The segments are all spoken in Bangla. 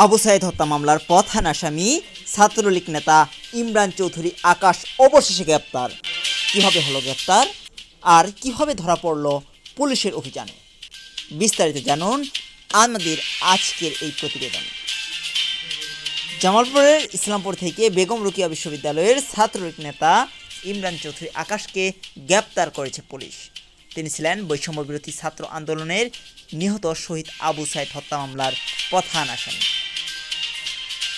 আবু সাইদ হত্যা মামলার প্রধান আসামি ছাত্রলীগ নেতা ইমরান চৌধুরী আকাশ অবশেষে গ্রেপ্তার। কিভাবে হলো গ্রেপ্তার আর কিভাবে ধরা পড়ল পুলিশের অভিযানে, বিস্তারিত জানুন আমাদের আজকের এই প্রতিবেদনে। জামালপুরের ইসলামপুর থেকে বেগম রোকেয়া বিশ্ববিদ্যালয়ের ছাত্রলীগ নেতা ইমরান চৌধুরী আকাশকে গ্রেপ্তার করেছে পুলিশ। তিনি ছিলেন বৈষম্যবিরোধী ছাত্র আন্দোলনের নিহত শহীদ আবু সাইদ হত্যা মামলার প্রধান আসামি।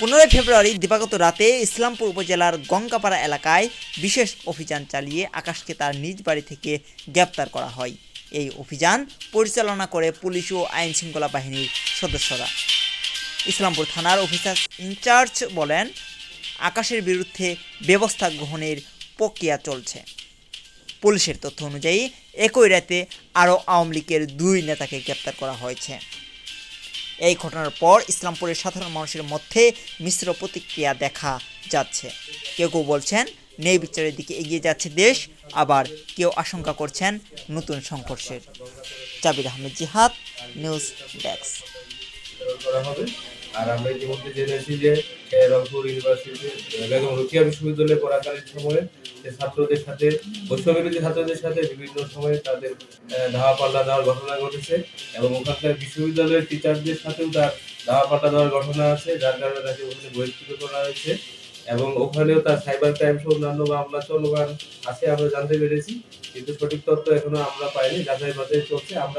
15 ফেব্রুয়ারি দিবাগত রাতে ইসলামপুর উপজেলার গঙ্গাপাড়া এলাকায় বিশেষ অভিযান চালিয়ে আকাশকে তার নিজ বাড়ি থেকে গ্রেপ্তার করা হয়। এই অভিযান পরিচালনা করে পুলিশ ও আইন শৃঙ্খলা বাহিনীর সদস্যরা। ইসলামপুর থানার অফিসার ইনচার্জ বলেন, আকাশের বিরুদ্ধে ব্যবস্থা গ্রহণের প্রক্রিয়া চলছে। পুলিশের তথ্য অনুযায়ী একই রাতে আরও আওয়ামী লীগের 2 নেতাকে গ্রেপ্তার করা হয়েছে। এই ঘটনার পর ইসলামপুরের সাধারণ মানুষের মধ্যে মিশ্র প্রতিক্রিয়া দেখা যাচ্ছে। কেউ কেউ বলছেন ন্যায় বিচারের দিকে এগিয়ে যাচ্ছে দেশ, আবার কেউ আশঙ্কা করছেন নতুন সংঘর্ষের। জাবির আহমেদ জিহাদ, নিউজ ডেস্ক। আর আমরা ইতিমধ্যে জেনেছি যে রংপুর ইউনিভার্সিটিতে বেগম রোকেয়া বিশ্ববিদ্যালয়ে পড়াকালীন সময়ে ছাত্রদের সাথে বৈষম্যবিরোধী ছাত্রদের সাথে বিভিন্ন সময়ে তাদের ধাওয়া পাল্টা দেওয়ার ঘটনা ঘটেছে এবং ওখানকার বিশ্ববিদ্যালয়ের টিচারদের সাথেও তার ধাওয়া পাল্টা দেওয়ার ঘটনা আছে, যার কারণে তাকে ওখানে বহিষ্কৃত করা হয়েছে এবং ওখানেও তার সাইবার ক্রাইম সহ অন্যান্য মামলা চলমান আছে আমরা জানতে পেরেছি, কিন্তু সঠিক তথ্য এখনো আমরা পাইনি, যাচাই বাছাই চলছে। আমরা